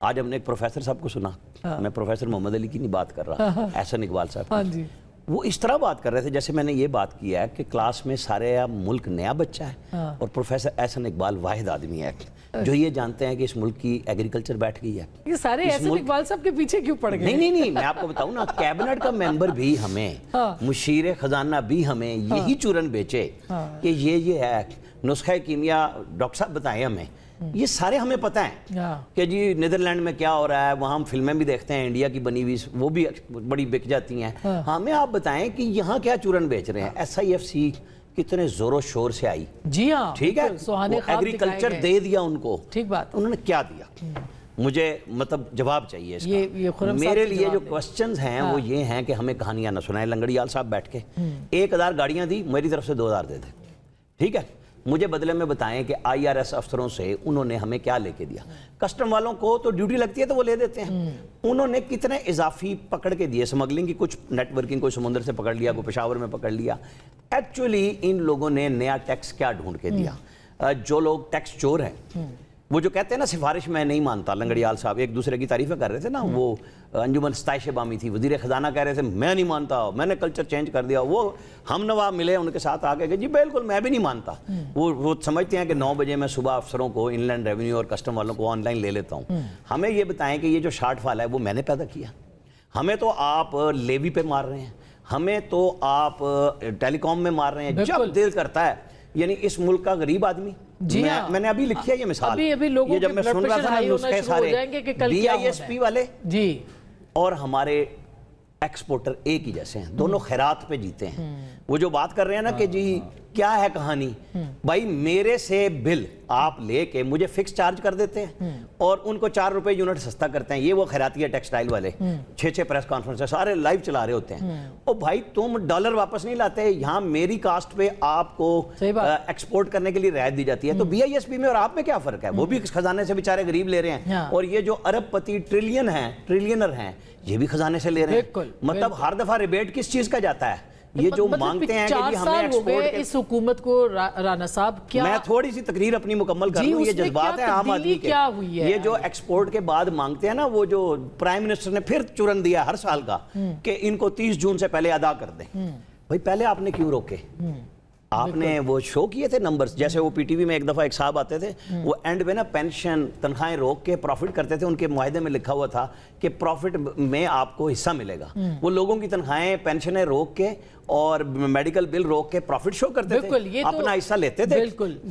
آج ہم نے ایک پروفیسر صاحب کو سنا، میں پروفیسر محمد علی کی نہیں بات کر رہا، احسن اقبال صاحب کی، وہ اس طرح بات کر رہے تھے جیسے میں نے یہ بات کیا ہے کہ کلاس میں سارے ملک نیا بچہ ہے اور پروفیسر احسن اقبال واحد آدمی ہے جو یہ جانتے ہیں کہ اس ملک کی ایگریکلچر بیٹھ گئی ہے۔ یہ سارے احسن اقبال صاحب کے پیچھے کیوں پڑ گئے؟ نہیں میں آپ کو بتاؤں نا، کیبنٹ کا ممبر بھی ہمیں، مشیر خزانہ بھی ہمیں یہی چورن بیچے کہ یہ ہے نسخہ کیمیا، ڈاکٹر صاحب بتائیں ہمیں، یہ سارے ہمیں پتہ ہیں کہ جی نیدرلینڈ میں کیا ہو رہا ہے، وہاں ہم فلمیں بھی دیکھتے ہیں انڈیا کی بنی ہوئی، وہ بھی بڑی بک جاتی ہیں۔ ہمیں آپ بتائیں کہ یہاں کیا چورن بیچ رہے ہیں؟ ایس آئی ایف سی کتنے زور و شور سے آئی، جی ہاں ٹھیک ہے، ایگریکلچر دے دیا ان کو، ٹھیک بات، انہوں نے کیا دیا؟ مجھے مطلب جواب چاہیے اس کا۔ میرے لیے جو کوسچنز ہیں وہ یہ ہیں کہ ہمیں کہانیاں نہ سنائیں۔ لنگڑیال صاحب بیٹھ کے 1000 گاڑیاں دی، میری طرف سے 2000 دے دیں، ٹھیک ہے، مجھے بدلے میں بتائیں کہ آئی آر ایس افسروں سے انہوں نے ہمیں کیا لے کے دیا؟ کسٹم والوں کو تو ڈیوٹی لگتی ہے تو وہ لے دیتے ہیں، انہوں نے کتنے اضافی پکڑ کے دیے، سمگلنگ کی کچھ نیٹ ورکنگ، کوئی سمندر سے پکڑ لیا، کوئی پشاور میں پکڑ لیا۔ ایکچولی ان لوگوں نے نیا ٹیکس کیا ڈھونڈ کے دیا؟ جو لوگ ٹیکس چور ہیں، وہ جو کہتے ہیں نا سفارش میں نہیں مانتا، لنگڑیال صاحب ایک دوسرے کی تعریفیں کر رہے تھے نا، وہ انجمن ستائش بامی تھی، وزیر خزانہ کہہ رہے تھے میں نہیں مانتا، میں نے کلچر چینج کر دیا، وہ ہم نواب ملے ان کے ساتھ آ کے کہ جی بالکل میں بھی نہیں مانتا۔ وہ سمجھتے ہیں کہ 9 بجے میں صبح افسروں کو، ان لینڈ ریونیو اور کسٹم والوں کو آن لائن لے لیتا ہوں۔ ہمیں یہ بتائیں کہ یہ جو شارٹ فال ہے وہ میں نے پیدا کیا؟ ہمیں تو آپ لیوی پہ مار رہے ہیں، ہمیں تو آپ ٹیلی کام میں مار رہے ہیں، جب دل کرتا ہے، یعنی اس ملک کا غریب آدمی، میں نے ابھی لکھی ہے یہ مثال، یہ جب میں سن رہا تھا نا نسخے سارے بی آئی ایس پی والے اور ہمارے ایکسپورٹر ایک ہی جیسے ہیں، دونوں خیرات پہ جیتے ہیں۔ وہ جو بات کر رہے ہیں نا کہ جی کیا ہے کہانی، بھائی میرے سے بل آپ لے کے مجھے فکس چارج کر دیتے ہیں اور ان کو 4 روپے یونٹ سستا کرتے ہیں۔ یہ وہ خیراتی ہے ٹیکسٹائل والے، 6 پریس کانفرنس سارے لائیو چلا رہے ہوتے ہیں۔ اور بھائی تم ڈالر واپس نہیں لاتے، یہاں میری کاسٹ پہ آپ کو ایکسپورٹ کرنے کے لیے رعایت دی جاتی ہے، تو بی آئی ایس پی میں اور آپ میں کیا فرق ہے؟ وہ بھی خزانے سے بیچارے غریب لے رہے ہیں، اور یہ جو ارب پتی ٹریلینر ہیں یہ بھی خزانے سے لے رہے ہیں۔ مطلب ہر دفعہ ریبیٹ کس چیز کا جاتا ہے؟ یہ جو مانگتے ہیں کہ جی ہمیں ایکسپورٹ، اس حکومت کو رانا صاحب کیا، میں تھوڑی سی تقریر اپنی مکمل کر لوں، یہ جذبات ہیں عام آدمی کے، یہ جو ایکسپورٹ کے بعد مانگتے ہیں نا، وہ جو پرائم منسٹر نے پھر چورن دیا ہر سال کا کہ ان کو 30 جون سے پہلے ادا کر دیں۔ بھائی پہلے آپ نے کیوں روکے؟ آپ نے وہ شو کیے تھے نمبرز، جیسے وہ پی ٹی وی میں ایک دفعہ ایک صاحب آتے تھے، وہ اینڈ میں نا پینشن تنخواہیں روک کے پروفٹ کرتے تھے، ان کے معاہدے میں لکھا ہوا تھا کہ پروفٹ میں آپ کو حصہ ملے گا۔ وہ لوگوں کی تنخواہیں پینشنیں روک کے اور میڈیکل بل روک کے پروفٹ شو کرتے تھے، اپنا حصہ لیتے تھے۔